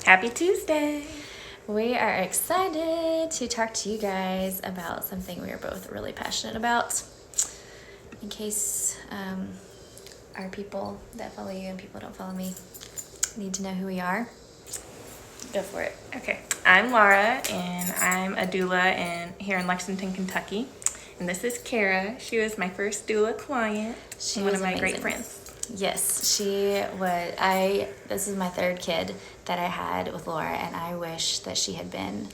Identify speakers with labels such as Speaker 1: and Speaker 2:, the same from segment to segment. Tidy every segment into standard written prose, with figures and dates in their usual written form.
Speaker 1: Happy Tuesday.
Speaker 2: We are excited to talk to you guys about something we are both really passionate about. In case our people that follow you and people don't follow me need to know who we are, go for it.
Speaker 1: Okay, I'm Laura, and I'm a doula here in Lexington, Kentucky. And this is Kara. She was my first doula client.
Speaker 2: She
Speaker 1: one
Speaker 2: was
Speaker 1: of my great
Speaker 2: amazing.
Speaker 1: friends.
Speaker 2: Yes, she was. This is my third kid that I had with Laura, and I wish that she had been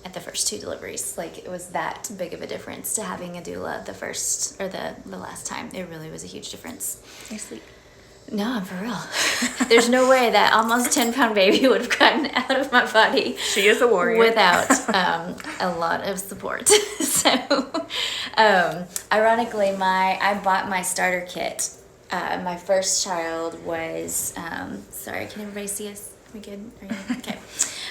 Speaker 2: at the first two deliveries. Like, it was that big of a difference to having a doula the first or the last time. It really was a huge difference.
Speaker 1: You're sweet.
Speaker 2: No, I'm for real. There's no way that almost 10-pound baby would have gotten out of my body.
Speaker 1: She is a warrior.
Speaker 2: Without a lot of support. So, ironically, I bought my starter kit. My first child was, sorry, can everybody see us? We good? Are you okay?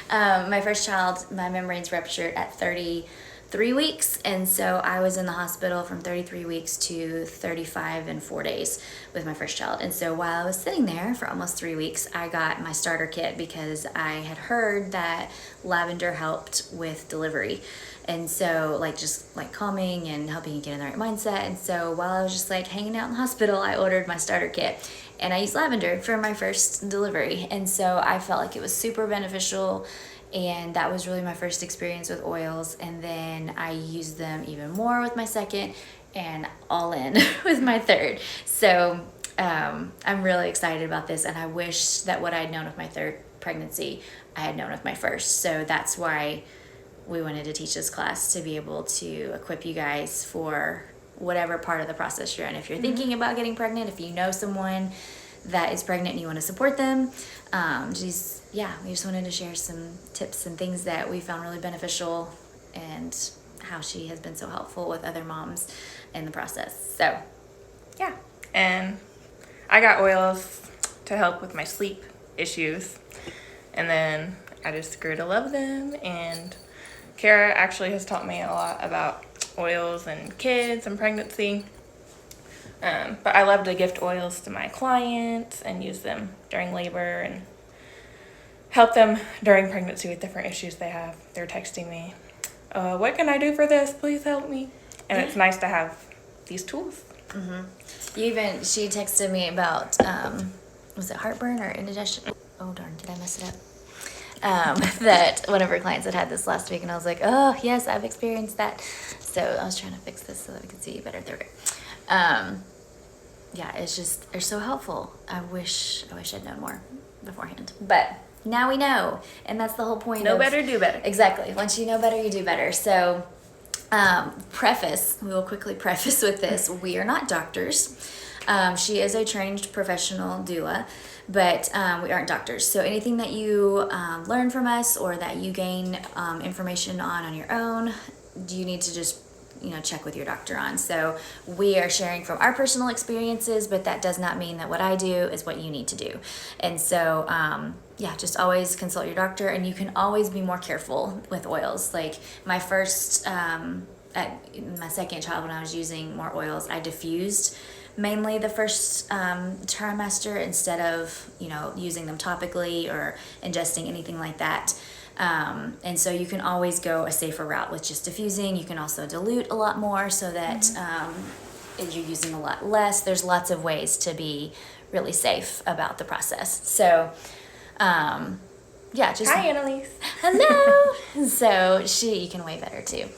Speaker 2: My first child, my membranes ruptured at 33 weeks, and so I was in the hospital from 33 weeks to 35 and 4 days with my first child. And so while I was sitting there for almost 3 weeks, I got my starter kit because I had heard that lavender helped with delivery. And so, just calming and helping you get in the right mindset. And so while I was just hanging out in the hospital, I ordered my starter kit, and I used lavender for my first delivery. And so I felt like it was super beneficial, and that was really my first experience with oils. And then I used them even more with my second, and all in with my third. So I'm really excited about this, and I wish that what I had known with my third pregnancy, I had known with my first. So that's why we wanted to teach this class, to be able to equip you guys for whatever part of the process you're in. If you're thinking about getting pregnant, if you know someone that is pregnant and you want to support them, we just wanted to share some tips and things that we found really beneficial, and how she has been so helpful with other moms in the process. So,
Speaker 1: Yeah, and I got oils to help with my sleep issues, and then I just grew to love them. And Kara actually has taught me a lot about oils and kids and pregnancy. But I love to gift oils to my clients and use them during labor and help them during pregnancy with different issues they have. They're texting me, what can I do for this? Please help me. And It's nice to have these tools.
Speaker 2: she texted me about, was it heartburn or indigestion? Oh darn, did I mess it up? That one of her clients had this last week, and I was like, oh yes, I've experienced that. So I was trying to fix this so that we could see you better. There we go. They're so helpful. I wish I'd known more beforehand, but now we know, and that's the whole point.
Speaker 1: Know better, do better.
Speaker 2: Exactly. Once you know better, you do better. So, we will quickly preface with this: we are not doctors. She is a trained professional doula, but we aren't doctors. So anything that you learn from us, or that you gain information on your own, you need to just check with your doctor on. So we are sharing from our personal experiences, but that does not mean that what I do is what you need to do. And so just always consult your doctor, and you can always be more careful with oils. Like my first my second child, when I was using more oils, I diffused mainly the first trimester instead of using them topically or ingesting anything like that. And so you can always go a safer route with just diffusing. You can also dilute a lot more so that you're using a lot less. There's lots of ways to be really safe about the process. So just
Speaker 1: Hi, Annalise.
Speaker 2: hello. So you can way better too.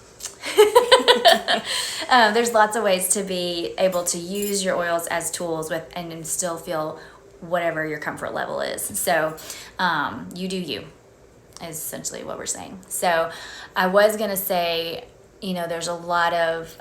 Speaker 2: There's lots of ways to be able to use your oils as tools and still feel whatever your comfort level is. So you do you, is essentially what we're saying. So I was gonna say, there's a lot of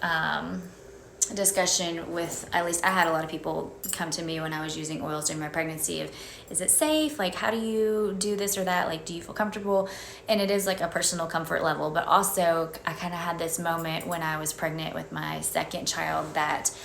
Speaker 2: discussion with, at least I had a lot of people come to me when I was using oils during my pregnancy of, is it safe? How do you do this or that? Do you feel comfortable? And it is a personal comfort level, but also I kind of had this moment when I was pregnant with my second child that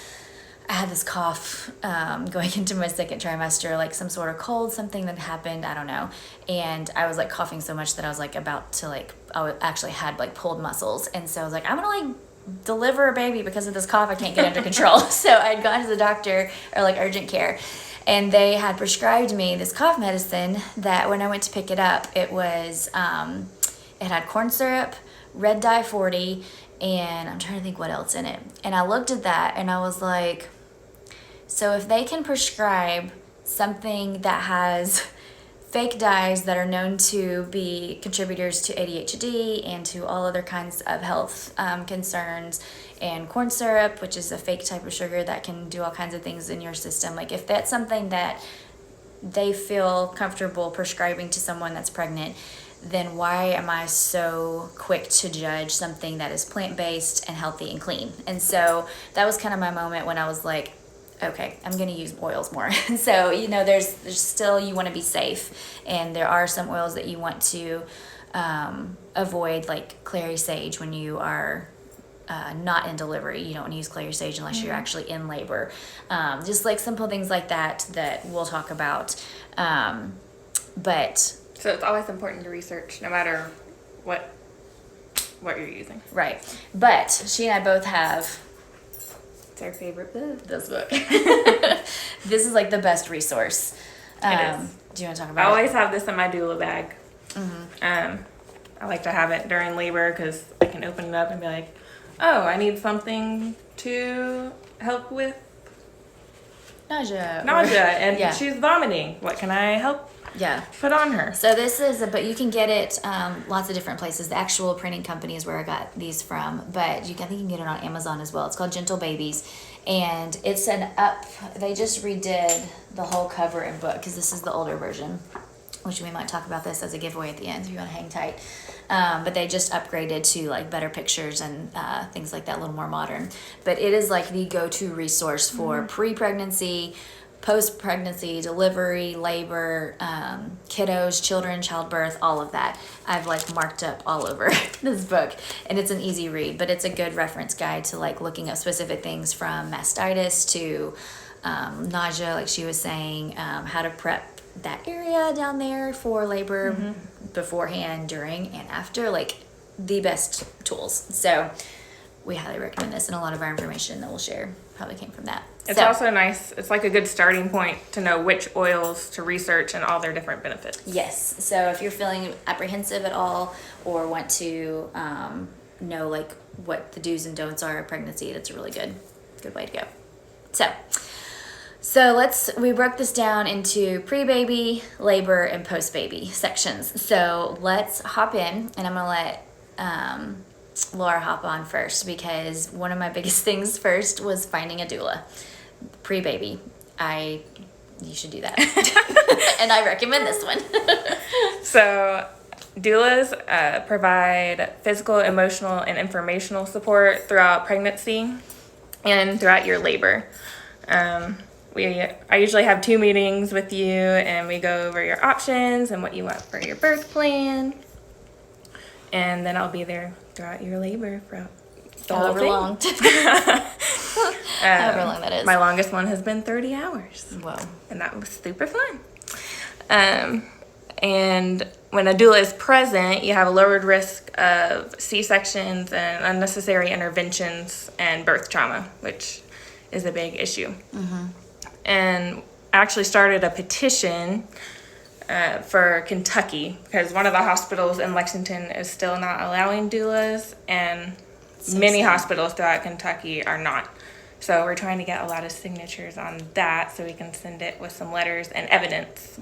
Speaker 2: I had this cough going into my second trimester, some sort of cold, something that happened, I don't know. And I was coughing so much that I was about to I actually had pulled muscles. And so I was I'm gonna deliver a baby because of this cough I can't get under control. So I'd gone to the doctor, or urgent care, And they had prescribed me this cough medicine that when I went to pick it up, it was, it had corn syrup, red dye 40, and I'm trying to think what else in it. And I looked at that and I was like, so if they can prescribe something that has fake dyes that are known to be contributors to ADHD and to all other kinds of health concerns, and corn syrup, which is a fake type of sugar that can do all kinds of things in your system, like if that's something that they feel comfortable prescribing to someone that's pregnant, then why am I so quick to judge something that is plant-based and healthy and clean? And so that was kind of my moment when I was like, okay, I'm going to use oils more. So, you know, there's still, you want to be safe. And there are some oils that you want to avoid, like clary sage when you are not in delivery. You don't want to use clary sage unless you're actually in labor. Just like simple things like that we'll talk about. But
Speaker 1: So it's always important to research no matter what you're using.
Speaker 2: right. But she and I both have
Speaker 1: It's our favorite book.
Speaker 2: this book. This is like the best resource.
Speaker 1: It is.
Speaker 2: Do you want to talk
Speaker 1: I
Speaker 2: about
Speaker 1: always have this in my doula bag. I like to have it during labor because I can open it up and be like, oh, I need something to help with
Speaker 2: nausea?
Speaker 1: nausea and
Speaker 2: Yeah.
Speaker 1: she's vomiting. What can I help
Speaker 2: Yeah.
Speaker 1: put on her?
Speaker 2: So this is, but you can get it lots of different places. The actual printing company is where I got these from, but I think you can get it on Amazon as well. It's called Gentle Babies, and it's they just redid the whole cover and book because this is the older version, which we might talk about this as a giveaway at the end if you want to hang tight. But they just upgraded to like better pictures and things like that, a little more modern. But it is like the go-to resource for pre-pregnancy, post-pregnancy, delivery, labor, kiddos, children, childbirth, all of that. I've like marked up all over this book, and it's an easy read, but it's a good reference guide to like looking up specific things from mastitis to nausea, like she was saying, how to prep that area down there for labor beforehand, during, and after, like the best tools. So we highly recommend this, and a lot of our information that we'll share probably came from that.
Speaker 1: It's also nice. It's like a good starting point to know which oils to research and all their different benefits.
Speaker 2: Yes. So if you're feeling apprehensive at all or want to know like what the do's and don'ts are of pregnancy, that's a really good way to go. So we broke this down into pre-baby, labor, and post-baby sections. So let's hop in, and I'm gonna let Laura hop on first because one of my biggest things first was finding a doula. Pre-baby, you should do that. And I recommend this one.
Speaker 1: So doulas provide physical, emotional, and informational support throughout pregnancy and throughout your labor. I usually have 2 meetings with you, and we go over your options and what you want for your birth plan. And then I'll be there throughout your labor for the whole
Speaker 2: However
Speaker 1: thing.
Speaker 2: long. However long that is.
Speaker 1: My longest one has been 30 hours.
Speaker 2: Whoa.
Speaker 1: And that was super fun. And when a doula is present, you have a lowered risk of C-sections and unnecessary interventions and birth trauma, which is a big issue. And I actually started a petition for Kentucky because one of the hospitals in Lexington is still not allowing doulas, and many hospitals throughout Kentucky are not. So we're trying to get a lot of signatures on that so we can send it with some letters and evidence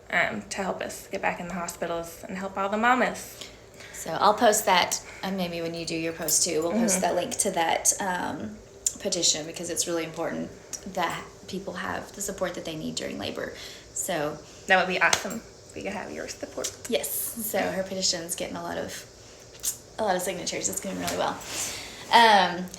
Speaker 1: to help us get back in the hospitals and help all the mamas.
Speaker 2: So I'll post that, and maybe when you do your post too, we'll post that link to that petition because it's really important that people have the support that they need during labor. So
Speaker 1: that would be awesome if we could have your support.
Speaker 2: Yes. So her petition's getting a lot of signatures. It's going really well.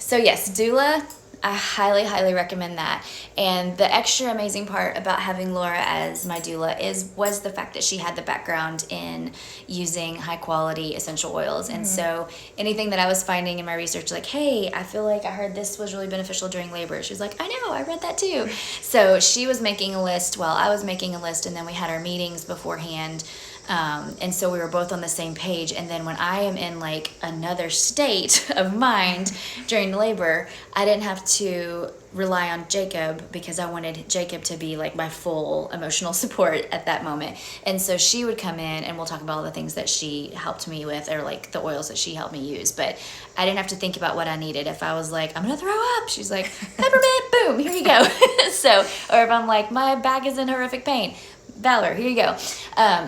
Speaker 2: So yes, doula. I highly, highly recommend that. And the extra amazing part about having Laura as my doula was the fact that she had the background in using high quality essential oils. And so anything that I was finding in my research, like, hey, I feel like I heard this was really beneficial during labor. She was like, I know, I read that too. So she was making a list while I was making a list, and then we had our meetings beforehand And so we were both on the same page. And then when I am in like another state of mind during labor, I didn't have to rely on Jacob because I wanted Jacob to be like my full emotional support at that moment. And so she would come in and we'll talk about all the things that she helped me with, or like the oils that she helped me use. But I didn't have to think about what I needed. If I was like, I'm gonna throw up, she's like, peppermint, boom, here you go. So, or if I'm like, my back is in horrific pain, Valor, here you go.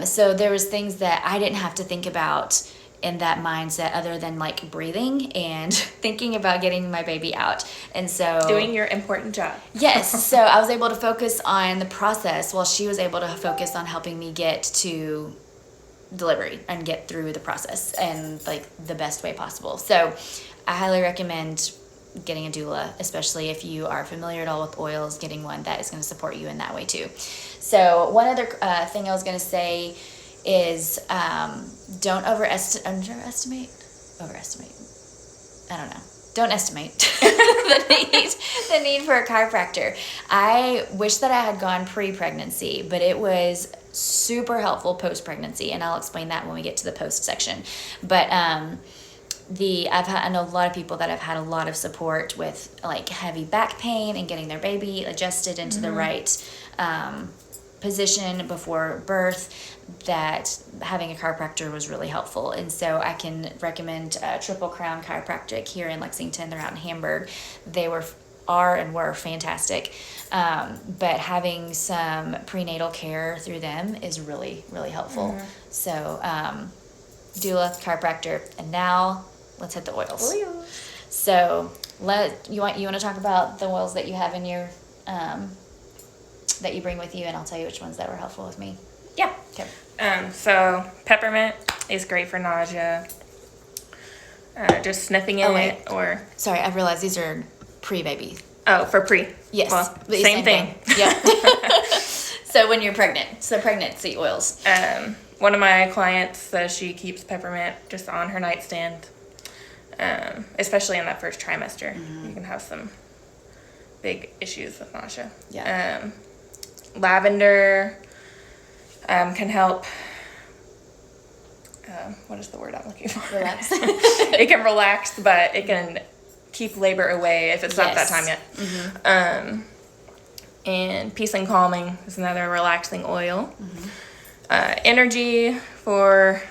Speaker 2: So there was things that I didn't have to think about in that mindset other than like breathing and thinking about getting my baby out. And so
Speaker 1: doing your important job.
Speaker 2: Yes. So I was able to focus on the process while she was able to focus on helping me get to delivery and get through the process and like the best way possible. So I highly recommend getting a doula, especially if you are familiar at all with oils, getting one that is going to support you in that way too. So one other thing I was going to say is don't overestimate. I don't know. Don't estimate the need for a chiropractor. I wish that I had gone pre-pregnancy, but it was super helpful post-pregnancy, and I'll explain that when we get to the post section. But I know a lot of people that have had a lot of support with like heavy back pain and getting their baby adjusted into the right position before birth, that having a chiropractor was really helpful. And so I can recommend Triple Crown Chiropractic here in Lexington. They're out in Hamburg. They were fantastic. But having some prenatal care through them is really, really helpful. So doula, chiropractor, and now let's hit the oils. So you want to talk about the oils that you have in your that you bring with you, and I'll tell you which ones that were helpful with me.
Speaker 1: Yeah.
Speaker 2: Okay.
Speaker 1: So peppermint is great for nausea. Just sniffing it, or
Speaker 2: sorry, I realized these are pre-baby.
Speaker 1: Oh, for pre.
Speaker 2: Yes.
Speaker 1: Well, same thing.
Speaker 2: Yep. So when you're pregnant, so pregnancy oils.
Speaker 1: One of my clients says she keeps peppermint just on her nightstand, especially in that first trimester. You can have some big issues with nausea.
Speaker 2: Yeah.
Speaker 1: Lavender can help. What is the word I'm looking for?
Speaker 2: Relax.
Speaker 1: It can relax, but it can keep labor away if it's not that time yet. And Peace and Calming is another relaxing oil. Energy for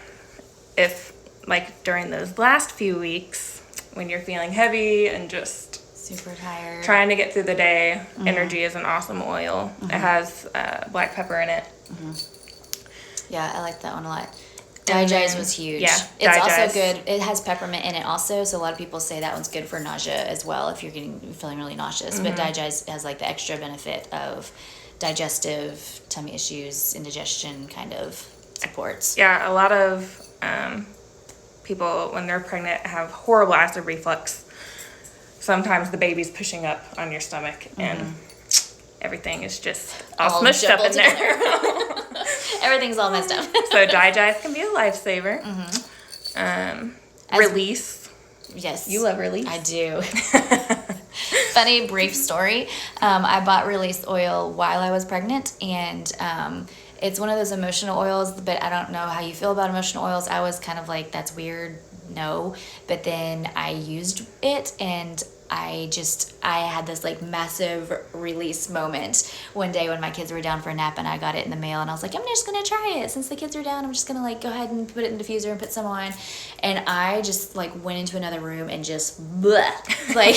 Speaker 1: if, like, during those last few weeks when you're feeling heavy and just
Speaker 2: super tired,
Speaker 1: trying to get through the day. Energy is an awesome oil. It has black pepper in it.
Speaker 2: Yeah, I like that one a lot. Digest was huge.
Speaker 1: Yeah,
Speaker 2: it's also good. It has peppermint in it also, so a lot of people say that one's good for nausea as well if you're feeling really nauseous. But Digest has like the extra benefit of digestive, tummy issues, indigestion kind of supports.
Speaker 1: Yeah, a lot of people when they're pregnant have horrible acid reflux. Sometimes the baby's pushing up on your stomach and everything is just all smushed up in there.
Speaker 2: Everything's all messed up.
Speaker 1: So Digest can be a lifesaver. Release.
Speaker 2: Yes.
Speaker 1: You love Release.
Speaker 2: I do. Funny brief story. I bought Release oil while I was pregnant, and it's one of those emotional oils, but I don't know how you feel about emotional oils. I was kind of like, that's weird. No. But then I used it, and I had this like massive release moment one day when my kids were down for a nap, and I got it in the mail, and I was like, I'm just gonna try it since the kids are down. I'm just gonna like go ahead and put it in the diffuser and put some on. And I just like went into another room and just like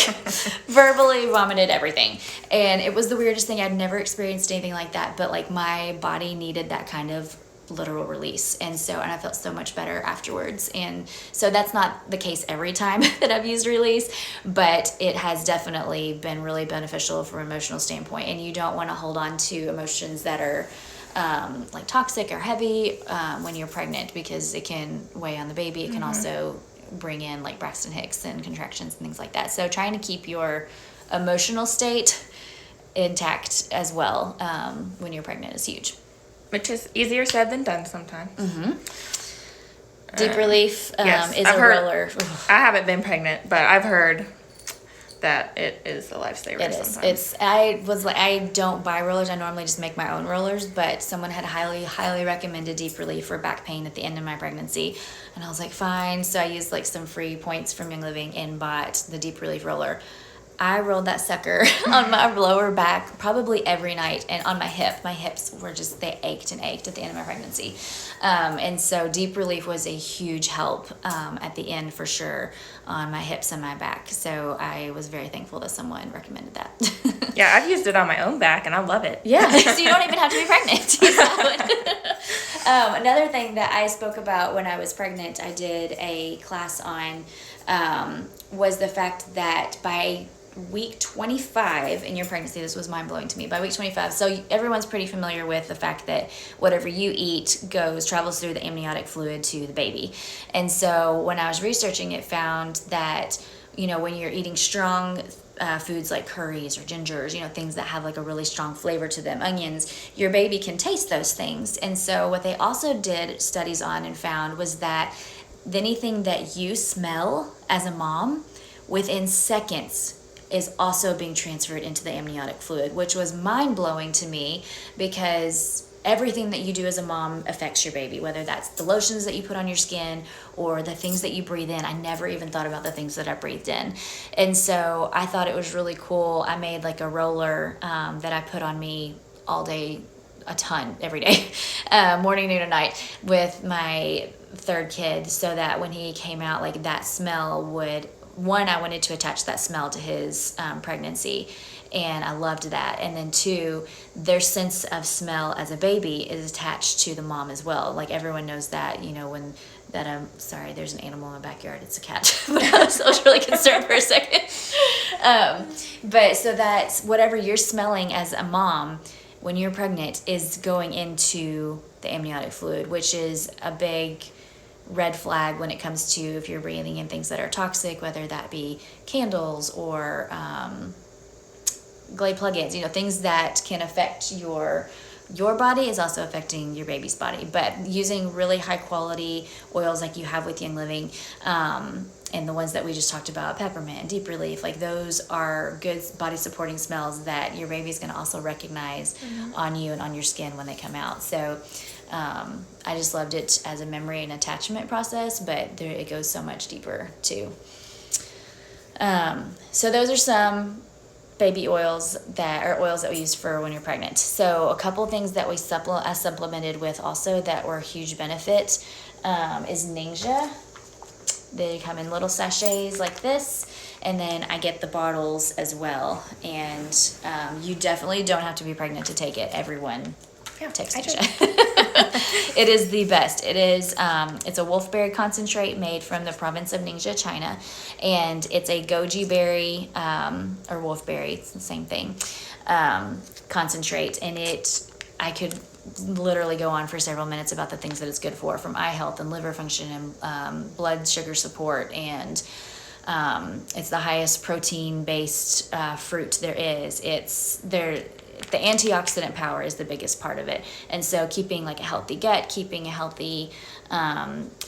Speaker 2: verbally vomited everything. And it was the weirdest thing. I'd never experienced anything like that, but like my body needed that kind of literal release, and I felt so much better afterwards. And so that's not the case every time that I've used Release, but it has definitely been really beneficial from an emotional standpoint. And you don't want to hold on to emotions that are like toxic or heavy when you're pregnant, because it can weigh on the baby. It can also bring in like Braxton Hicks and contractions and things like that. So trying to keep your emotional state intact as well when you're pregnant is huge.
Speaker 1: Which is easier said than done sometimes.
Speaker 2: Deep Relief
Speaker 1: yes,
Speaker 2: is a roller.
Speaker 1: I haven't been pregnant, but I've heard that it is a lifesaver
Speaker 2: It is.
Speaker 1: sometimes.
Speaker 2: I don't buy rollers. I normally just make my own rollers, but someone had highly recommended Deep Relief for back pain at the end of my pregnancy. And I was like, fine. So I used like some free points from Young Living and bought the Deep Relief roller. I rolled that sucker on my lower back probably every night, and on my hip. My hips were just, they ached and ached at the end of my pregnancy. And so Deep Relief was a huge help at the end for sure on my hips and my back. So I was very thankful that someone recommended that.
Speaker 1: Yeah, I've used it on my own back, and I love it.
Speaker 2: Yeah, so you don't even have to be pregnant. Use that one. Another thing that I spoke about when I was pregnant, I did a class on, was the fact that by week 25 in your pregnancy, this was mind-blowing to me, by week 25, so everyone's pretty familiar with the fact that whatever you eat travels through the amniotic fluid to the baby. And so when I was researching it, found that, you know, when you're eating strong foods like curries or gingers, you know, things that have like a really strong flavor to them, onions, your baby can taste those things. And so what they also did studies on and found was that anything that you smell as a mom, within seconds is also being transferred into the amniotic fluid, which was mind-blowing to me because everything that you do as a mom affects your baby, whether that's the lotions that you put on your skin or the things that you breathe in. I never even thought about the things that I breathed in. And so I thought it was really cool. I made like a roller that I put on me all day, a ton, every day, morning, noon, and night with my third kid, so that when he came out, like that smell would, one, I wanted to attach that smell to his pregnancy, and I loved that. And then two, their sense of smell as a baby is attached to the mom as well. Like everyone knows that, you know, when that, sorry, there's an animal in my backyard. It's a cat. But I was really concerned for a second. But so that's whatever you're smelling as a mom when you're pregnant is going into the amniotic fluid, which is a big red flag when it comes to if you're breathing in things that are toxic, whether that be candles or Glade plugins, you know, things that can affect your body is also affecting your baby's body. But using really high quality oils like you have with Young Living, and the ones that we just talked about, peppermint and Deep Relief, like those are good body supporting smells that your baby's going to also recognize on you and on your skin when they come out. So I just loved it as a memory and attachment process, but it goes so much deeper too. So those are some baby oils that we use for when you're pregnant. So a couple things that we supplemented with also that were a huge benefit is Ningxia. They come in little sachets like this, and then I get the bottles as well. And you definitely don't have to be pregnant to take it. Everyone takes Ningxia. It is the best. It is, it's a wolfberry concentrate made from the province of Ningxia, China. And it's a goji berry, or wolfberry, it's the same thing, concentrate. And I could literally go on for several minutes about the things that it's good for, from eye health and liver function and blood sugar support. And it's the highest protein-based fruit there is. The antioxidant power is the biggest part of it. And so keeping like a healthy gut, keeping a healthy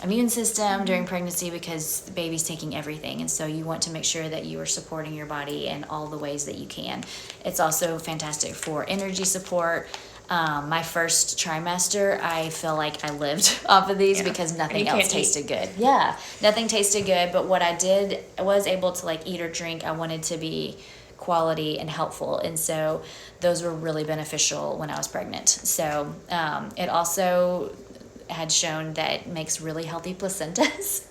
Speaker 2: immune system during pregnancy, because the baby's taking everything. And so you want to make sure that you are supporting your body in all the ways that you can. It's also fantastic for energy support. My first trimester, I feel like I lived off of these because nothing else tasted good. Yeah, nothing tasted good. But what I did, I was able to like eat or drink. I wanted to be quality and helpful, and so those were really beneficial when I was pregnant. So it also had shown that it makes really healthy placentas.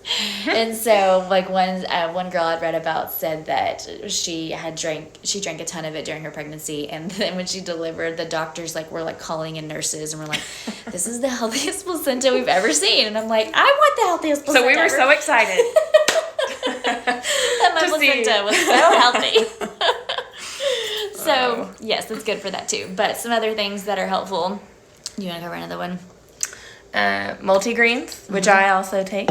Speaker 2: And so like one girl I'd read about said that she drank a ton of it during her pregnancy, and then when she delivered, the doctors were calling in nurses and were like, this is the healthiest placenta we've ever seen. And I'm like, I want the healthiest placenta
Speaker 1: so we were
Speaker 2: ever.
Speaker 1: so excited
Speaker 2: that my placenta was so healthy. So yes, it's good for that too. But some other things that are helpful. You want to cover another one?
Speaker 1: Multigreens, which I also take,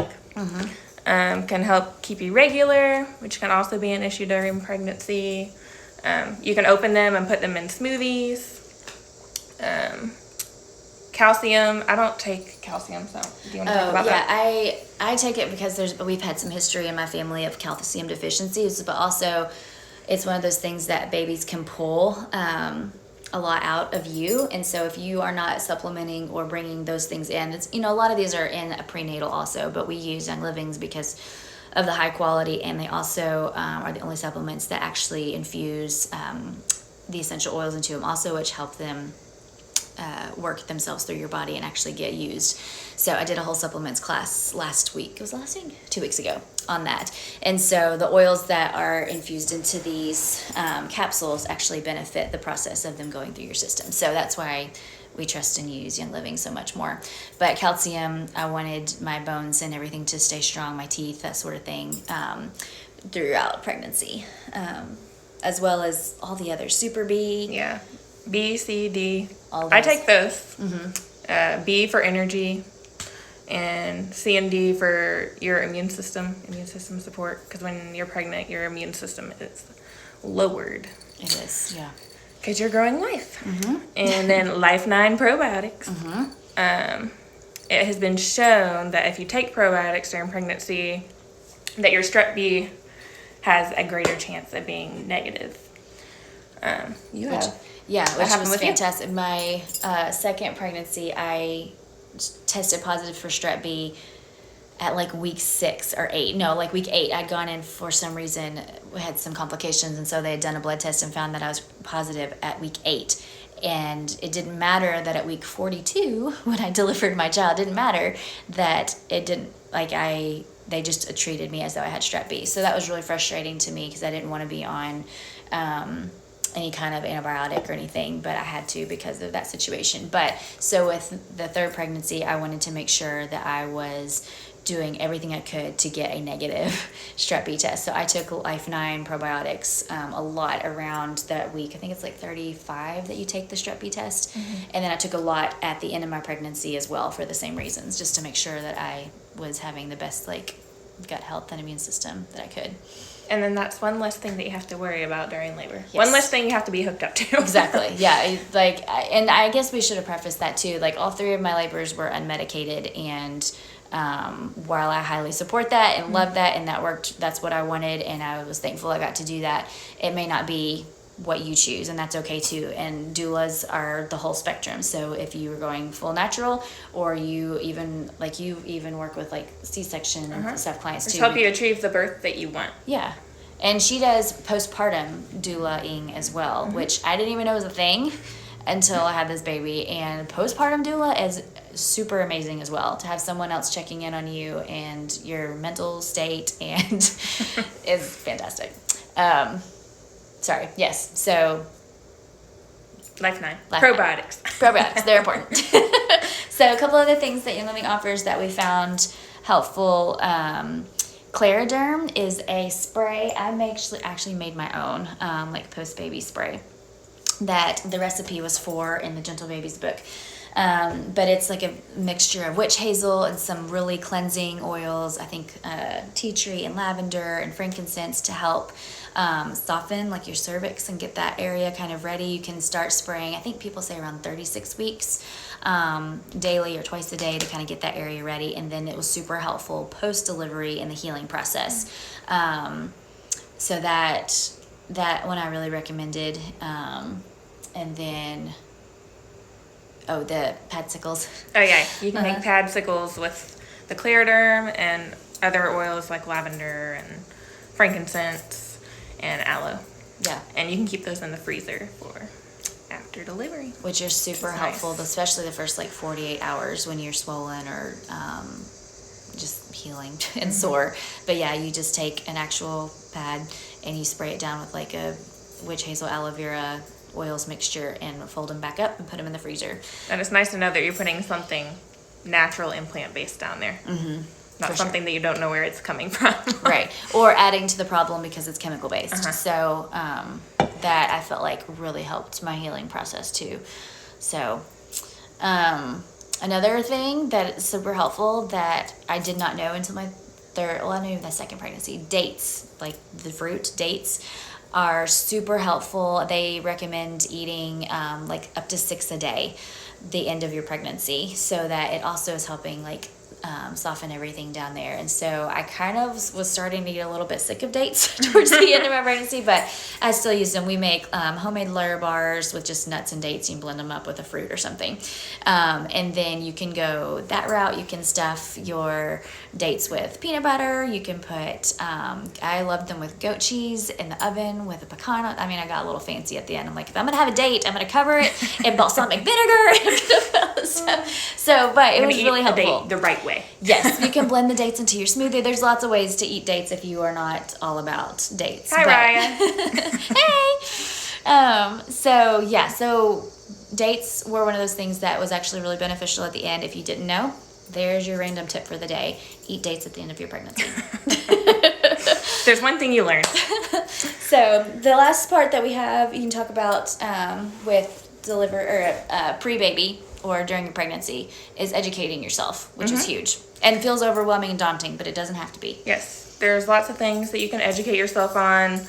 Speaker 1: can help keep you regular, which can also be an issue during pregnancy. You can open them and put them in smoothies. Calcium, I don't take calcium, so do you want to talk about that?
Speaker 2: I take it because we've had some history in my family of calcium deficiencies, but also it's one of those things that babies can pull a lot out of you. And so if you are not supplementing or bringing those things in, it's, a lot of these are in a prenatal also, but we use Young Livings because of the high quality, and they also are the only supplements that actually infuse the essential oils into them also, which help them work themselves through your body and actually get used. So I did a whole supplements class last week. It was last week? 2 weeks ago on that. And so the oils that are infused into these capsules actually benefit the process of them going through your system. So that's why we trust and use Young Living so much more. But calcium, I wanted my bones and everything to stay strong, my teeth, that sort of thing, throughout pregnancy. As well as all the others. Super B.
Speaker 1: Yeah. B, C, D.
Speaker 2: All those.
Speaker 1: I take those. Mm-hmm. B for energy, and C and D for your immune system support. Because when you're pregnant, your immune system is lowered.
Speaker 2: It is, yeah.
Speaker 1: Because you're growing life. Mm-hmm. And then Life 9 probiotics. Mm-hmm. It has been shown that if you take probiotics during pregnancy, that your strep B has a greater chance of being negative. Which
Speaker 2: was fantastic. My second pregnancy, I tested positive for strep B at like week 6 or 8. No, like week 8. I'd gone in for some reason, had some complications, and so they had done a blood test and found that I was positive at week 8. And it didn't matter that at week 42, when I delivered my child, it didn't matter that it didn't, they just treated me as though I had strep B. So that was really frustrating to me because I didn't want to be on any kind of antibiotic or anything, but I had to because of that situation. But so with the third pregnancy, I wanted to make sure that I was doing everything I could to get a negative strep B test. So I took Life 9 probiotics a lot around that week. I think it's like 35 that you take the strep B test. Mm-hmm. And then I took a lot at the end of my pregnancy as well for the same reasons, just to make sure that I was having the best gut health and immune system that I could.
Speaker 1: And then that's one less thing that you have to worry about during labor. Yes. One less thing you have to be hooked up to.
Speaker 2: Exactly. Yeah. And I guess we should have prefaced that too. All 3 of my labors were unmedicated, and while I highly support that and love that, and that worked, that's what I wanted, and I was thankful I got to do that. It may not be what you choose, and that's okay too. And doulas are the whole spectrum. So if you were going full natural, or you even work with C-section and stuff clients too.
Speaker 1: Just help you achieve the birth that you want.
Speaker 2: Yeah. And she does postpartum doula-ing as well, which I didn't even know was a thing until I had this baby. And postpartum doula is super amazing as well, to have someone else checking in on you and your mental state, and is fantastic. Sorry. Yes. So
Speaker 1: Life 9. Probiotics.
Speaker 2: Probiotics. They're important. So a couple other things that Young Living offers that we found helpful. Clariderm is a spray. I actually made my own, post-baby spray that the recipe was for in the Gentle Babies book. But it's like a mixture of witch hazel and some really cleansing oils. I think tea tree and lavender and frankincense to help soften your cervix and get that area kind of ready. You can start spraying, I think people say around 36 weeks, daily or twice a day to kind of get that area ready. And then it was super helpful post-delivery in the healing process. So that one I really recommended. And then the padsicles.
Speaker 1: Oh yeah, you can make padsicles with the Clariderm and other oils like lavender and frankincense and aloe.
Speaker 2: Yeah. And
Speaker 1: you can keep those in the freezer for after delivery.
Speaker 2: Which are super helpful, especially the first 48 hours when you're swollen or just healing and sore. But yeah, you just take an actual pad and you spray it down with a witch hazel aloe vera oils mixture and fold them back up and put them in the freezer. And
Speaker 1: it's nice to know that you're putting something natural and plant-based down there. Mm-hmm. Not something that you don't know where it's coming from.
Speaker 2: Right. Or adding to the problem because it's chemical-based. So that I felt really helped my healing process too. So another thing that is super helpful that I did not know until my second pregnancy, dates, the fruit, dates, are super helpful. They recommend eating up to 6 a day the end of your pregnancy, so that it also is helping soften everything down there. And so I kind of was starting to get a little bit sick of dates towards the end of my pregnancy, but I still use them. We make homemade layer bars with just nuts and dates. You can blend them up with a fruit or something. And then you can go that route. You can stuff your dates with peanut butter. You can put, I love them with goat cheese in the oven with a pecan. I mean, I got a little fancy at the end. I'm like, if I'm going to have a date, I'm going to cover it in balsamic vinegar. So, but it was really helpful.
Speaker 1: The right way.
Speaker 2: Yes, you can blend the dates into your smoothie. There's lots of ways to eat dates if you are not all about dates.
Speaker 1: Hi, Raya.
Speaker 2: Hey. So dates were one of those things that was actually really beneficial at the end. If you didn't know, there's your random tip for the day. Eat dates at the end of your pregnancy.
Speaker 1: There's one thing you learned.
Speaker 2: So the last part that we have, you can talk about with pre-baby or during your pregnancy is educating yourself, which is huge and feels overwhelming and daunting, but it doesn't have to be.
Speaker 1: Yes, there's lots of things that you can educate yourself on.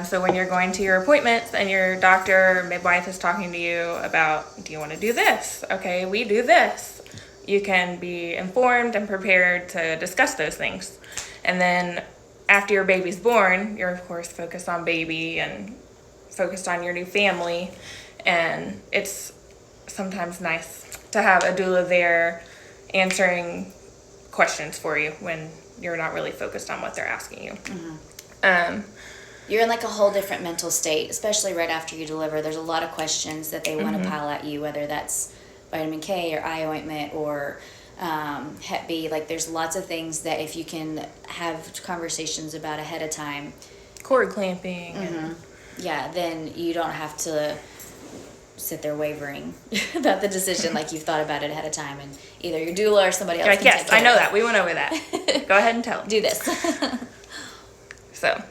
Speaker 1: So when you're going to your appointments and your doctor or midwife is talking to you about, do you want to do this? Okay, we do this. You can be informed and prepared to discuss those things. And then after your baby's born, you're of course focused on baby and focused on your new family. And it's sometimes nice to have a doula there answering questions for you when you're not really focused on what they're asking you.
Speaker 2: You're in like a whole different mental state, especially right after you deliver. There's a lot of questions that they want to pile at you, whether that's vitamin K or eye ointment or Hep B. Like there's lots of things that if you can have conversations about ahead of time.
Speaker 1: Cord clamping. And
Speaker 2: yeah, then you don't have to sit there wavering about the decision like you've thought about it ahead of time, and either your doula or somebody else
Speaker 1: like,
Speaker 2: can
Speaker 1: yes,
Speaker 2: take care
Speaker 1: I know
Speaker 2: of it.
Speaker 1: that. We went over that. Go ahead and tell them.
Speaker 2: Do this.
Speaker 1: So,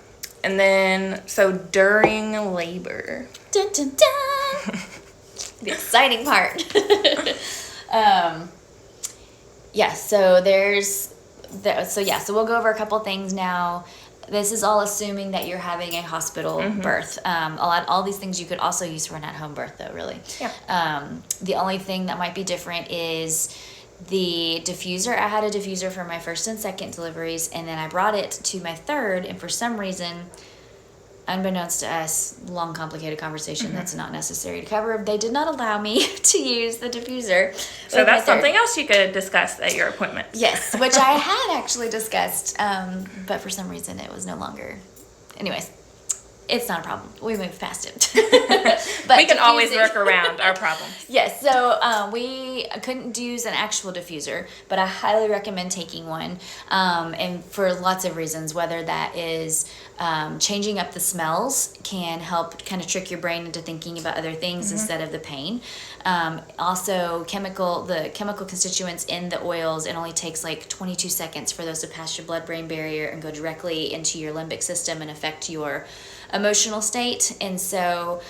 Speaker 1: and then, so during labor.
Speaker 2: Dun, dun, dun. The exciting part. So we'll go over a couple things now. This is all assuming that you're having a hospital birth. All these things you could also use for an at-home birth, though, really.
Speaker 1: Yeah.
Speaker 2: The only thing that might be different is the diffuser. I had a diffuser for my first and second deliveries, and then I brought it to my third, and for some reason, unbeknownst to us, long, complicated conversation that's not necessary to cover, they did not allow me to use the diffuser.
Speaker 1: So that's something else you could discuss at your appointment.
Speaker 2: Yes, which I had actually discussed, but for some reason it was no longer. Anyways, it's not a problem. We moved past it. But
Speaker 1: we can always work around our problems.
Speaker 2: Yes, so we couldn't use an actual diffuser, but I highly recommend taking one, and for lots of reasons, whether that is changing up the smells can help kind of trick your brain into thinking about other things instead of the pain. Also, the chemical constituents in the oils, it only takes like 22 seconds for those to pass your blood-brain barrier and go directly into your limbic system and affect your emotional state. And so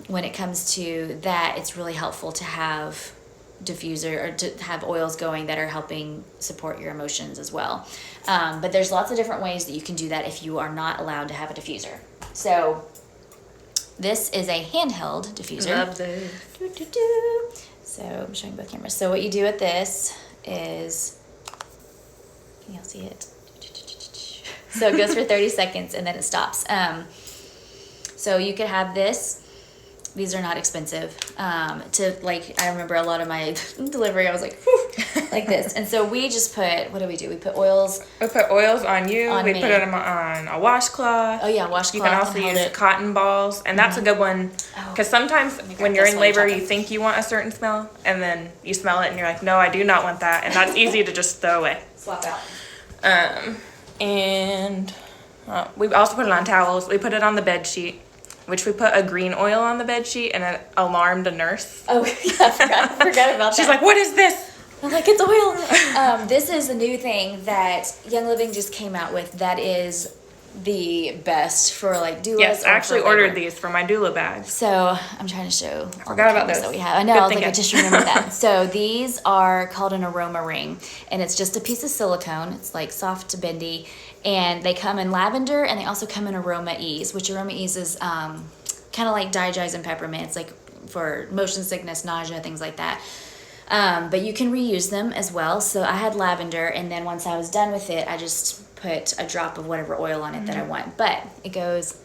Speaker 2: when it comes to that, it's really helpful to have diffuser or to have oils going that are helping support your emotions as well. But there's lots of different ways that you can do that if you are not allowed to have a diffuser. So this is a handheld diffuser.
Speaker 1: Love this.
Speaker 2: So I'm showing both cameras. So what you do with this is, can y'all see it? So it goes for 30 seconds and then it stops. So you could have this. These are not expensive. I remember a lot of my delivery, I was like, whew, like this. And so we just put, what do? We put oils.
Speaker 1: We put oils on you.
Speaker 2: On
Speaker 1: we
Speaker 2: me.
Speaker 1: put them on a washcloth.
Speaker 2: Oh yeah, washcloth.
Speaker 1: You can also use cotton balls. And that's a good one. Because sometimes when you're in labor, you think you want a certain smell. And then you smell it and you're like, no, I do not want that. And that's easy to just throw away.
Speaker 2: Swap out.
Speaker 1: And we also put it on towels. We put it on the bed sheet, which we put a green oil on the bed sheet, and it alarmed a nurse.
Speaker 2: Oh, yeah, I forgot about that.
Speaker 1: She's like, what is this?
Speaker 2: I'm like, it's oil. This is a new thing that Young Living just came out with that is the best for like doulas.
Speaker 1: Yes, I actually ordered these for my doula bags.
Speaker 2: So I'm trying to show. I
Speaker 1: forgot about those.
Speaker 2: That we have. I know. I was like, I just remembered that. So these are called an aroma ring, and it's just a piece of silicone. It's like soft to bendy, and they come in lavender, and they also come in aroma ease, which aroma ease is kind of like digize and peppermint. It's like for motion sickness, nausea, things like that. But you can reuse them as well. So I had lavender, and then once I was done with it, I just put a drop of whatever oil on it that I want. But it goes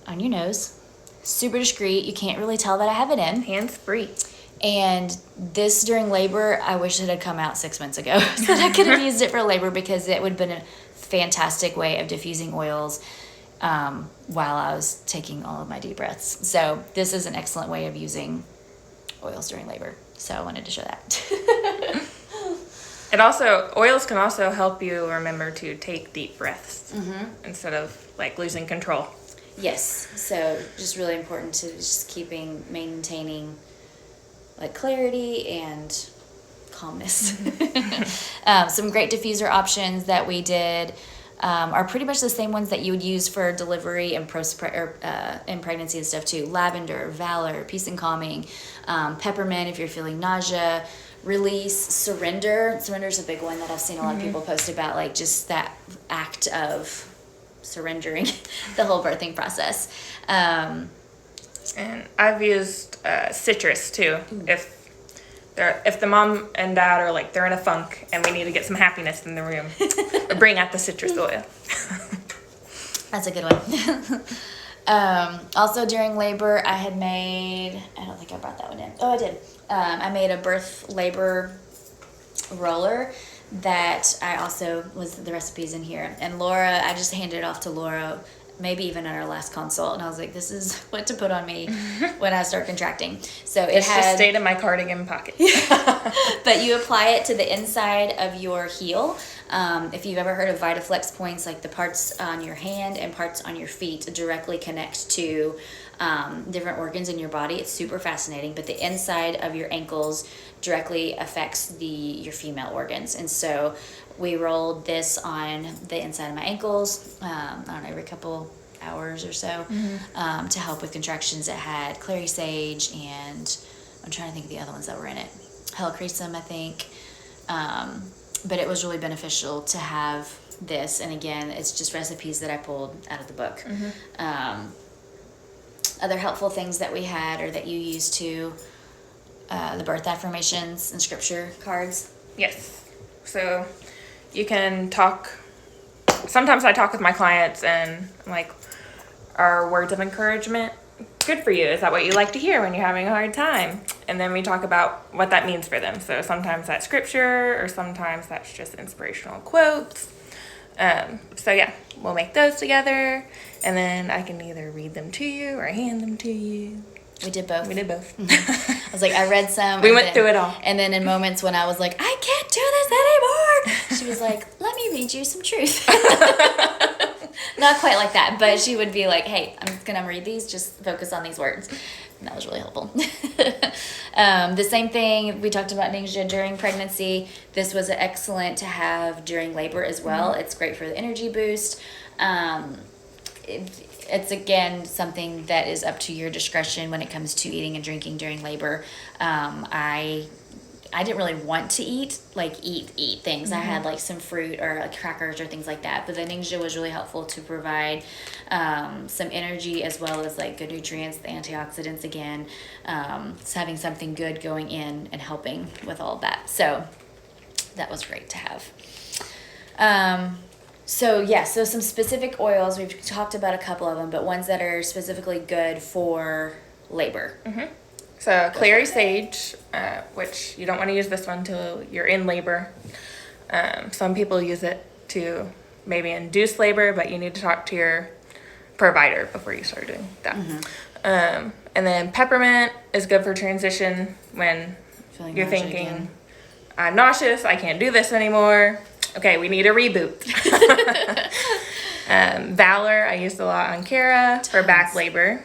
Speaker 2: on your nose, super discreet. You can't really tell that I have it in.
Speaker 1: Hands-free.
Speaker 2: And this during labor, I wish it had come out 6 months ago so that I could have used it for labor, because it would have been a fantastic way of diffusing oils while I was taking all of my deep breaths. So this is an excellent way of using oils during labor. So I wanted to show that.
Speaker 1: Oils can also help you remember to take deep breaths instead of like losing control.
Speaker 2: Yes. So just really important to just maintaining like clarity and calmness. Some great diffuser options that we did are pretty much the same ones that you would use for delivery and in pregnancy and stuff too. Lavender, valor, peace and calming, peppermint if you're feeling nausea, release, surrender. Surrender is a big one that I've seen a lot of people post about, like just that act of surrendering the whole birthing process. And
Speaker 1: I've used citrus too. If the mom and dad are like, they're in a funk and we need to get some happiness in the room, bring out the citrus oil.
Speaker 2: That's a good one. Also during labor, I don't think I brought that one in. Oh, I did. I made a birth labor roller that I also the recipes in here. And Laura, I just handed it off to Laura, maybe even at our last consult, and I was like, this is what to put on me when I start contracting. So it
Speaker 1: just stayed in my cardigan pocket.
Speaker 2: But you apply it to the inside of your heel. If you've ever heard of VitaFlex points, like the parts on your hand and parts on your feet directly connect to different organs in your body. It's super fascinating, but the inside of your ankles directly affects your female organs. And so we rolled this on the inside of my ankles, I don't know, every couple hours or so, to help with contractions. It had clary sage, and I'm trying to think of the other ones that were in it. Helichrysum, I think. But it was really beneficial to have this. And again, it's just recipes that I pulled out of the book. Other helpful things that we had, or that you used too, the birth affirmations and scripture cards.
Speaker 1: Yes. So you can talk. Sometimes I talk with my clients and I'm like, are words of encouragement good for you? Is that what you like to hear when you're having a hard time? And then we talk about what that means for them. So sometimes that's scripture, or sometimes that's just inspirational quotes. So yeah, we'll make those together, and then I can either read them to you or hand them to you.
Speaker 2: We did both.
Speaker 1: I
Speaker 2: was like, I read some.
Speaker 1: We went through it all.
Speaker 2: And then in moments when I was like, I can't do this anymore, she was like, let me read you some truth. Not quite like that, but she would be like, hey, I'm just going to read these. Just focus on these words. And that was really helpful. The same thing, we talked about Ningxia during pregnancy. This was excellent to have during labor as well. It's great for the energy boost. It's again something that is up to your discretion when it comes to eating and drinking during labor. I didn't really want to eat things. I had like some fruit or like crackers or things like that. But the Ningxia was really helpful to provide some energy, as well as like good nutrients, the antioxidants again. So having something good going in and helping with all of that. So that was great to have. So some specific oils. We've talked about a couple of them, but ones that are specifically good for labor.
Speaker 1: So clary sage, which you don't want to use this one until you're in labor. Some people use it to maybe induce labor, but you need to talk to your provider before you start doing that. And then peppermint is good for transition when you're thinking, again, I'm nauseous, I can't do this anymore. Okay, we need a reboot. Valor, I used a lot on Kara for back labor.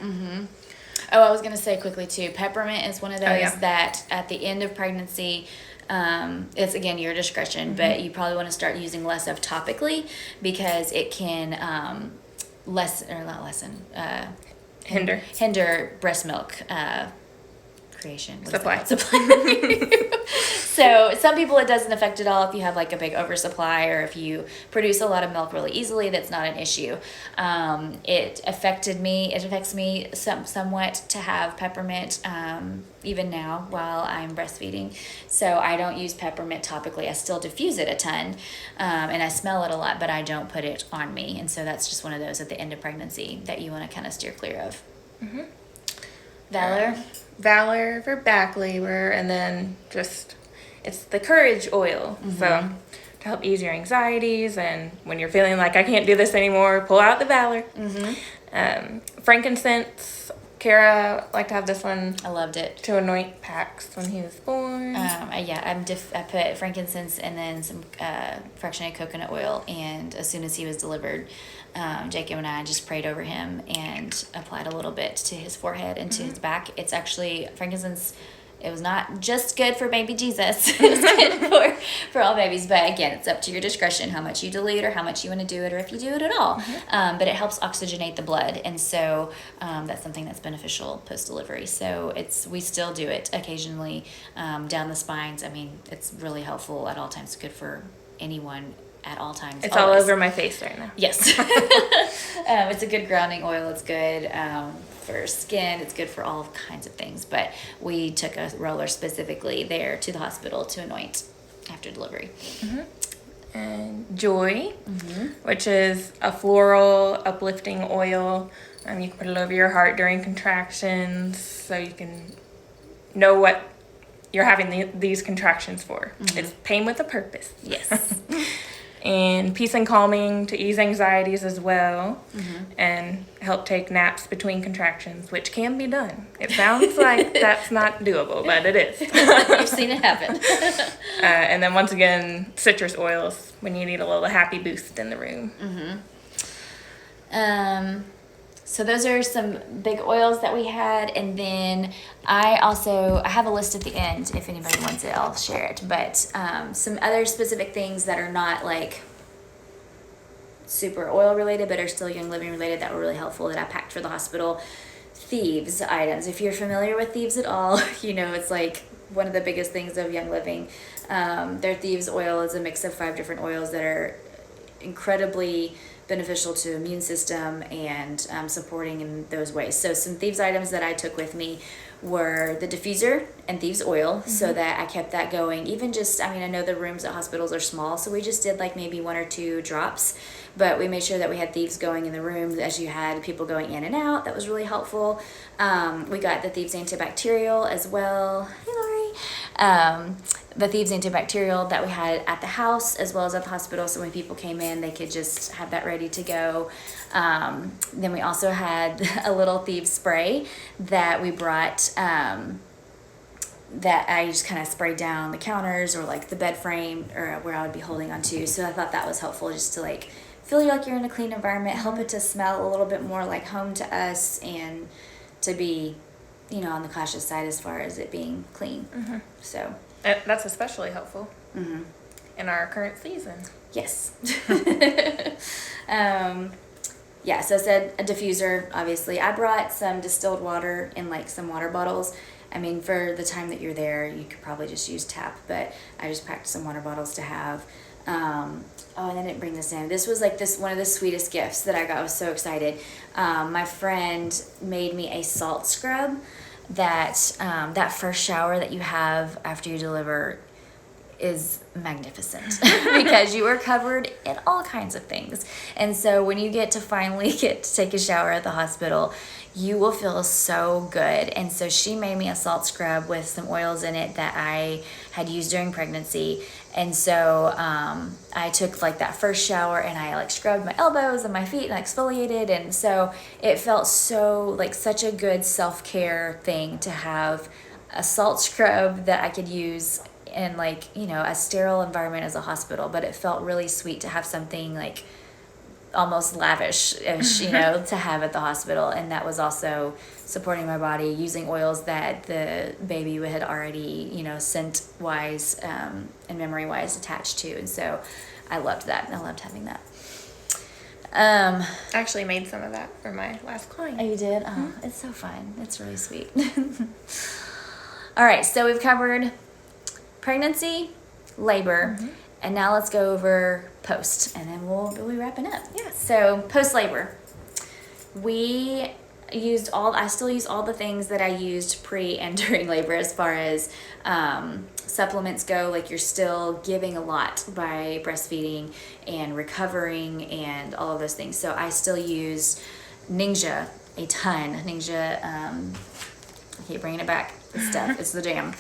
Speaker 2: Oh, I was going to say quickly too, peppermint is one of those that at the end of pregnancy, it's again your discretion, but you probably want to start using less of topically, because it can hinder breast milk creation. What is
Speaker 1: Supply.
Speaker 2: that called? Supply. So some people it doesn't affect at all if you have like a big oversupply or if you produce a lot of milk really easily. That's not an issue. It affected me. It affects me somewhat to have peppermint even now while I'm breastfeeding. So I don't use peppermint topically. I still diffuse it a ton, and I smell it a lot, but I don't put it on me. And so that's just one of those at the end of pregnancy that you want to kind of steer clear of. Mm-hmm. Valor.
Speaker 1: Valor for back labor, and then just it's the courage oil. Mm-hmm. So to help ease your anxieties, and when you're feeling like I can't do this anymore, pull out the Valor. Mm-hmm. Frankincense. Kara liked to have this one.
Speaker 2: I loved it.
Speaker 1: To anoint Pax when he was born.
Speaker 2: I put frankincense and then some fractionated coconut oil, and as soon as he was delivered, Jacob and I just prayed over him and applied a little bit to his forehead and to his back. It's actually frankincense. It was not just good for baby Jesus. It was good for all babies. But again, it's up to your discretion how much you dilute or how much you want to do it or if you do it at all. Mm-hmm. But it helps oxygenate the blood. And so that's something that's beneficial post-delivery. So we still do it occasionally down the spines. I mean, it's really helpful at all times. It's good for anyone at all times.
Speaker 1: It's always all over my face right now.
Speaker 2: Yes. It's a good grounding oil. It's good for skin. It's good for all kinds of things. But we took a roller specifically there to the hospital to anoint after delivery. Mm-hmm.
Speaker 1: And Joy, which is a floral uplifting oil. You can put it over your heart during contractions so you can know what you're having these contractions for. Mm-hmm. It's pain with a purpose.
Speaker 2: Yes.
Speaker 1: And peace and calming to ease anxieties as well, and help take naps between contractions, which can be done. It sounds like that's not doable, but it is.
Speaker 2: You've seen it happen.
Speaker 1: And then once again, citrus oils when you need a little happy boost in the room.
Speaker 2: So those are some big oils that we had, and then I have a list at the end. If anybody wants it, I'll share it. But some other specific things that are not like super oil related, but are still Young Living related that were really helpful that I packed for the hospital. Thieves items. If you're familiar with Thieves at all, it's like one of the biggest things of Young Living. Their Thieves oil is a mix of 5 different oils that are incredibly beneficial to immune system and supporting in those ways. So some Thieves items that I took with me were the diffuser and Thieves oil, so that I kept that going. Even just, I know the rooms at hospitals are small, so we just did like maybe 1 or 2 drops, but we made sure that we had Thieves going in the room as you had people going in and out. That was really helpful. We got the Thieves antibacterial as well. Hey, Lori. The Thieves antibacterial that we had at the house as well as at the hospital, so when people came in they could just have that ready to go. Then we also had a little Thieves spray that we brought that I just kind of sprayed down the counters or like the bed frame or where I would be holding on to. So I thought that was helpful just to like feel like you're in a clean environment, help it to smell a little bit more like home to us, and to be on the cautious side as far as it being clean. So
Speaker 1: that's especially helpful in our current season.
Speaker 2: Yes. So I said a diffuser, obviously. I brought some distilled water in like some water bottles. For the time that you're there, you could probably just use tap, but I just packed some water bottles to have. And I didn't bring this in. This was like one of the sweetest gifts that I got. I was so excited. My friend made me a salt scrub that first shower that you have after you deliver is magnificent because you are covered in all kinds of things. And so when you get to finally take a shower at the hospital, you will feel so good. And so she made me a salt scrub with some oils in it that I had used during pregnancy. And so I took like that first shower and I like scrubbed my elbows and my feet and I exfoliated. And so it felt so like such a good self-care thing to have a salt scrub that I could use in like, a sterile environment as a hospital. But it felt really sweet to have something like almost lavish-ish, to have at the hospital. And that was also supporting my body, using oils that the baby had already, scent-wise and memory-wise attached to. And so I loved that. I loved having that.
Speaker 1: I actually made some of that for my last client.
Speaker 2: Oh, you did? Oh, it's so fun. It's really sweet. All right, so we've covered pregnancy, labor, and now let's go over post, and then we'll be wrapping up.
Speaker 1: Yeah.
Speaker 2: So post-labor, I still use all the things that I used pre and during labor as far as supplements go. Like, you're still giving a lot by breastfeeding and recovering and all of those things. So I still use Ninja a ton. Ninja, I keep bringing it back. This stuff, it's the jam.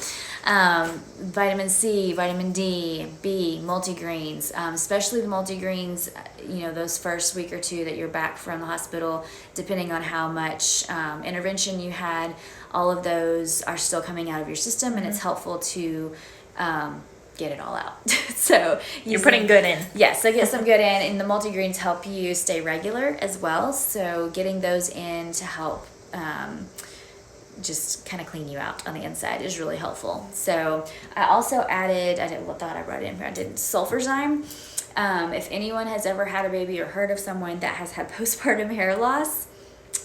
Speaker 2: Vitamin C, vitamin D, B, multigreens, especially the multigreens, those first week or two that you're back from the hospital, depending on how much intervention you had, all of those are still coming out of your system, and it's helpful to get it all out. So
Speaker 1: you're putting good in.
Speaker 2: Yes, so get some good in, and the multigreens help you stay regular as well. So getting those in to help just kind of clean you out on the inside is really helpful. So I also added, I brought it in here, I did sulfurzyme. If anyone has ever had a baby or heard of someone that has had postpartum hair loss,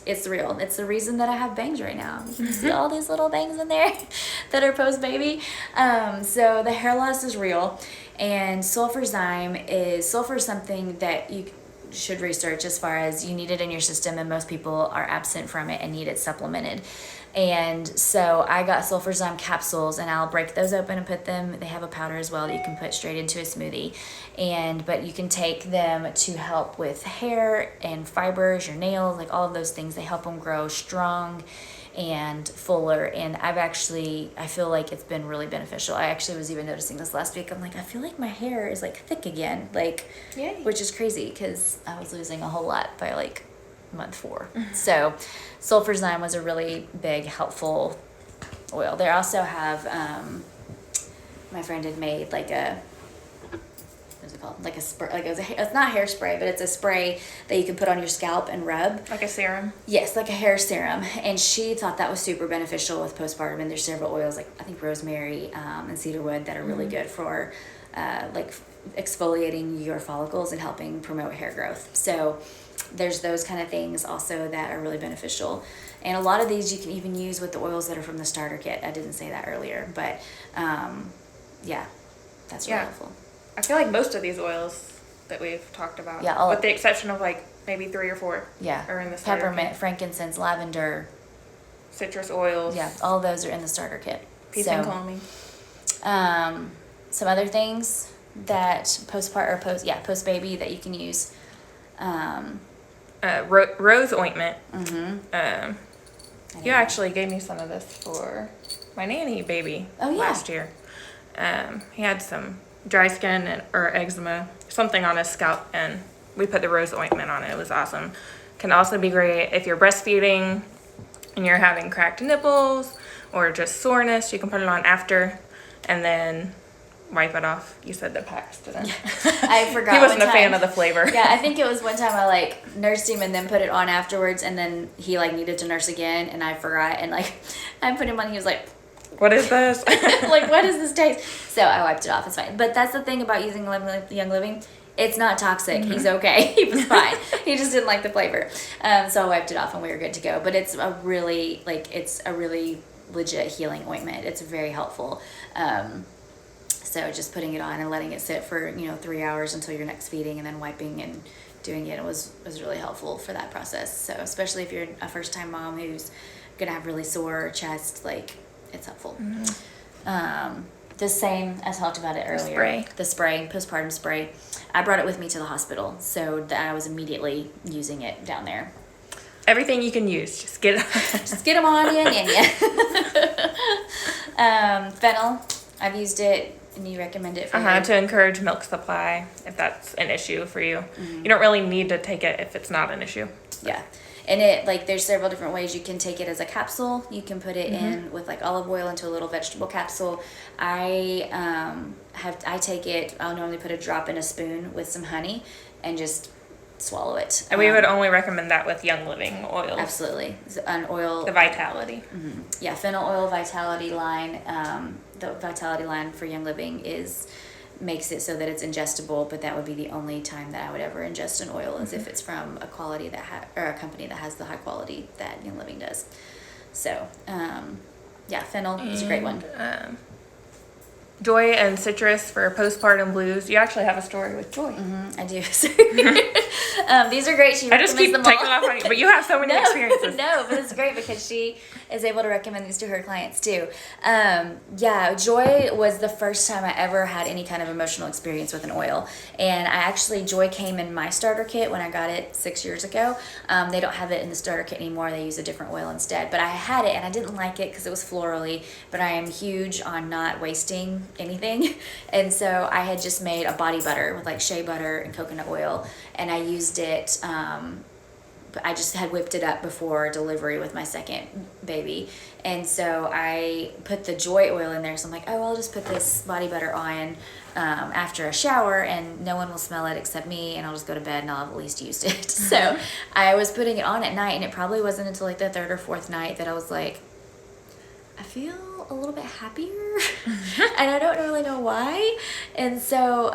Speaker 2: it's real. It's the reason that I have bangs right now. You can see all these little bangs in there that are post-baby. So the hair loss is real. And sulfur is something that you should research as far as you need it in your system, and most people are absent from it and need it supplemented. And so I got sulfurzyme capsules, and I'll break those open and put them, they have a powder as well that you can put straight into a smoothie. But you can take them to help with hair and fibers, your nails, like all of those things. They help them grow strong and fuller. And I feel like it's been really beneficial. I actually was even noticing this last week. I'm like, I feel like my hair is like thick again,
Speaker 1: Yay.
Speaker 2: Which is crazy because I was losing a whole lot by like month 4. So sulfurzyme was a really big helpful oil. They also have my friend had made like a, what's it called, like a spray, like it's not hairspray, but it's a spray that you can put on your scalp and rub,
Speaker 1: Like a serum.
Speaker 2: yes, like a hair serum. And she thought that was super beneficial with postpartum. And there's several oils, like I think rosemary and cedarwood, that are really good for like exfoliating your follicles and helping promote hair growth. So there's those kind of things also that are really beneficial. And a lot of these you can even use with the oils that are from the starter kit. I didn't say that earlier, but yeah, that's really helpful.
Speaker 1: I feel like most of these oils that we've talked about, with the exception of like maybe 3 or 4, are in the starter
Speaker 2: Peppermint,
Speaker 1: kit.
Speaker 2: frankincense, lavender,
Speaker 1: Citrus oils.
Speaker 2: yeah, all of those are in the starter kit.
Speaker 1: Peace and calming.
Speaker 2: Some other things that post baby that you can use.
Speaker 1: Rose ointment. You actually gave me some of this for my nanny baby last year. He had some dry skin or eczema, something on his scalp, and we put the rose ointment on it. It was awesome. Can also be great if you're breastfeeding and you're having cracked nipples or just soreness. You can put it on after and then wipe it off. You said that Pax didn't.
Speaker 2: I forgot.
Speaker 1: He wasn't a fan of the flavor.
Speaker 2: Yeah, I think it was one time I nursed him and then put it on afterwards, and then he needed to nurse again, and I forgot, and I put him on. He was like,
Speaker 1: "What is this?
Speaker 2: What does this taste?" So I wiped it off. It's fine. But that's the thing about using Young Living. It's not toxic. He's okay. He was fine. He just didn't like the flavor. So I wiped it off and we were good to go. But it's a really legit healing ointment. It's very helpful. So just putting it on and letting it sit for 3 hours until your next feeding, and then wiping and doing it was really helpful for that process. So especially if you're a first time mom who's gonna have really sore chest, it's helpful. The same, I talked about it earlier. The spray, postpartum spray. I brought it with me to the hospital, so that I was immediately using it down there.
Speaker 1: Everything you can use, just get it.
Speaker 2: Just get them on you. Fennel, I've used it. And you recommend it for
Speaker 1: to encourage milk supply if that's an issue for you. You don't really need to take it if it's not an issue.
Speaker 2: Yeah. And it there's several different ways you can take it as a capsule. You can put it in with olive oil into a little vegetable capsule. I take it, I'll normally put a drop in a spoon with some honey and just swallow it.
Speaker 1: And we would only recommend that with Young Living oils.
Speaker 2: Absolutely. An oil.
Speaker 1: The Vitality.
Speaker 2: Yeah, Fennel Oil Vitality line. The Vitality line for Young Living makes it so that it's ingestible, but that would be the only time that I would ever ingest an oil is if it's from a quality or a company that has the high quality that Young Living does. So, Yeah, fennel is a great one.
Speaker 1: Joy and citrus for postpartum blues. You actually have a story with Joy.
Speaker 2: I do. These are great. She
Speaker 1: I just keep
Speaker 2: recommends them
Speaker 1: taking
Speaker 2: all.
Speaker 1: off on you, but you have so many experiences.
Speaker 2: No, but it's great because she is able to recommend these to her clients too. Yeah, Joy was the first time I ever had any kind of emotional experience with an oil. And Joy came in my starter kit when I got it 6 years ago. They don't have it in the starter kit anymore. They use a different oil instead. But I had it and I didn't like it because it was florally, but I am huge on not wasting anything. And so I had just made a body butter with like shea butter and coconut oil, and I used it. I just had whipped it up before delivery with my second baby, and so I put the Joy oil in there. So I'm like, oh, I'll just put this body butter on after a shower, and no one will smell it except me, and I'll just go to bed and I'll have at least used it. So I was putting it on at night, and it probably wasn't until like the third or fourth night that I was like, I feel a little bit happier and I don't really know why. And so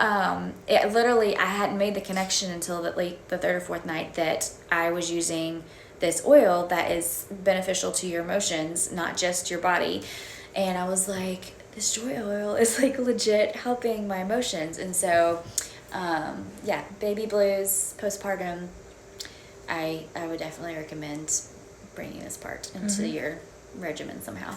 Speaker 2: it literally, I hadn't made the connection until the third or fourth night that I was using this oil that is beneficial to your emotions, not just your body. And I was like, this Joy oil is like legit helping my emotions. And so yeah, baby blues, postpartum, I would definitely recommend bringing this part into your regimen somehow.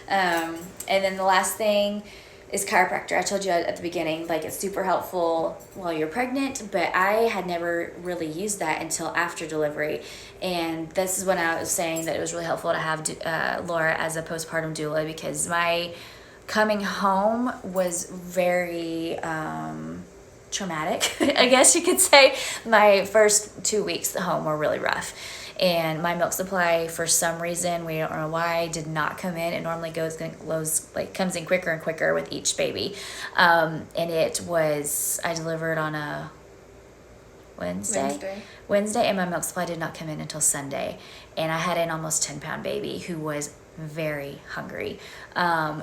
Speaker 2: And then the last thing is chiropractor. I told you at the beginning, like it's super helpful while you're pregnant, but I had never really used that until after delivery. And this is when I was saying that it was really helpful to have Laura as a postpartum doula, because my coming home was very traumatic, I guess you could say. My first 2 weeks at home were really rough. And my milk supply, for some reason, we don't know why, did not come in. It normally comes in quicker and quicker with each baby. And I delivered on a Wednesday, and my milk supply did not come in until Sunday. And I had an almost 10-pound baby who was very hungry.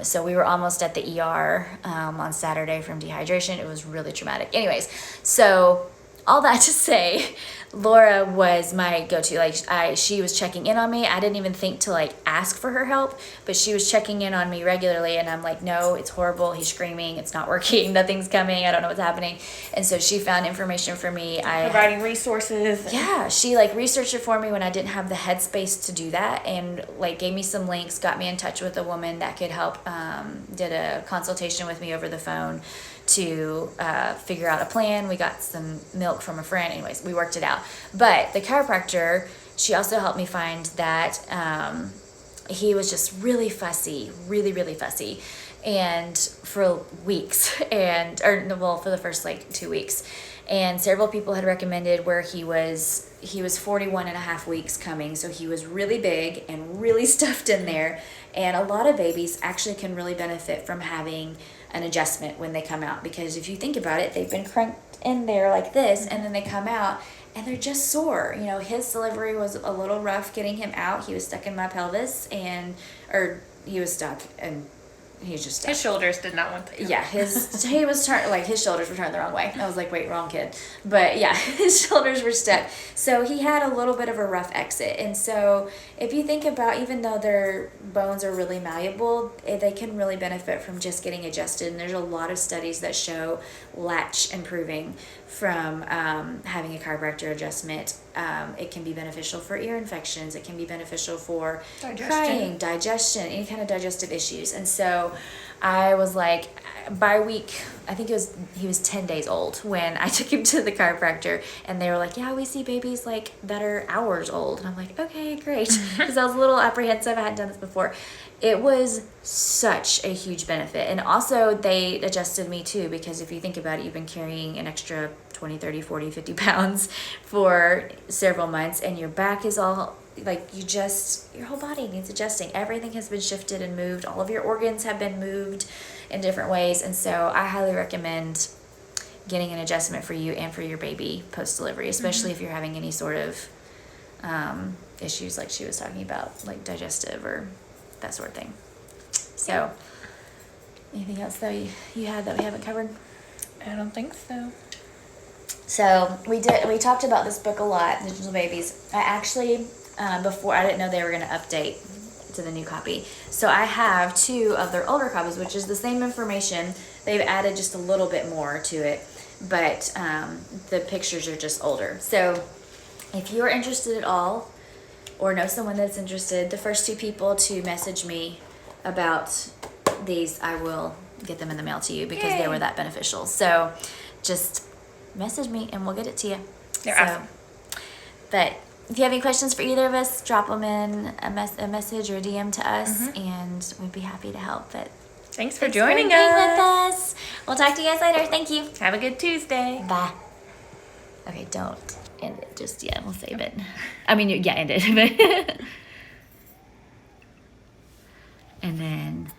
Speaker 2: So we were almost at the ER on Saturday from dehydration. It was really traumatic. Anyways, so all that to say, Laura was my go-to. Like she was checking in on me. I didn't even think to like ask for her help, but she was checking in on me regularly, and I'm like, no, it's horrible. He's screaming. It's not working. Nothing's coming. I don't know what's happening. And so she found information for me.
Speaker 1: Providing resources.
Speaker 2: Yeah, she like researched it for me when I didn't have the headspace to do that, and like gave me some links, got me in touch with a woman that could help, did a consultation with me over the phone to figure out a plan. We got some milk from a friend. Anyways, we worked it out. But the chiropractor, she also helped me find that he was just really fussy, really, really fussy. And for weeks, for the first like 2 weeks. And several people had recommended where he was 41 and a half weeks coming. So he was really big and really stuffed in there. And a lot of babies actually can really benefit from having an adjustment when they come out, because if you think about it, they've been cranked in there like this, and then they come out and they're just sore. You know, his delivery was a little rough getting him out. He was stuck in my pelvis, he was stuck, and he was just stuck.
Speaker 1: His shoulders did not want to come.
Speaker 2: Yeah, his shoulders were turned the wrong way. I was like, wait, wrong kid. But yeah, his shoulders were stuck. So he had a little bit of a rough exit. And so if you think about, even though their bones are really malleable, they can really benefit from just getting adjusted. And there's a lot of studies that show latch improving from having a chiropractor adjustment. It can be beneficial for ear infections. It can be beneficial for crying, digestion, any kind of digestive issues. And so I was like, by week, I think he was 10 days old when I took him to the chiropractor, and they were like, yeah, we see babies like that are hours old. And I'm like, okay, great. Because I was a little apprehensive. I hadn't done this before. It was such a huge benefit. And also they adjusted me too, because if you think about it, you've been carrying an extra 20, 30, 40, 50 pounds for several months, and your back is all like, your whole body needs adjusting. Everything has been shifted and moved. All of your organs have been moved in different ways. And so I highly recommend getting an adjustment for you and for your baby post-delivery, especially if you're having any sort of issues like she was talking about, like digestive or that sort of thing. So anything else though you had that we haven't covered?
Speaker 1: I don't think so.
Speaker 2: So we talked about this book a lot, Digital Babies. I actually, before, I didn't know they were going to update to the new copy. So I have 2 of their older copies, which is the same information. They've added just a little bit more to it, but the pictures are just older. So if you are interested at all, or know someone that's interested, the first 2 people to message me about these, I will get them in the mail to you because they were that beneficial. So just message me and we'll get it to you.
Speaker 1: They're awesome.
Speaker 2: But if you have any questions for either of us, drop them in a message or a DM to us, and we'd be happy to help. But
Speaker 1: thanks for joining
Speaker 2: being
Speaker 1: us.
Speaker 2: with us. We'll talk to you guys later. Thank you.
Speaker 1: Have a good Tuesday.
Speaker 2: Bye. Okay, don't end it just yet. We'll save it. I mean, yeah, end it. And then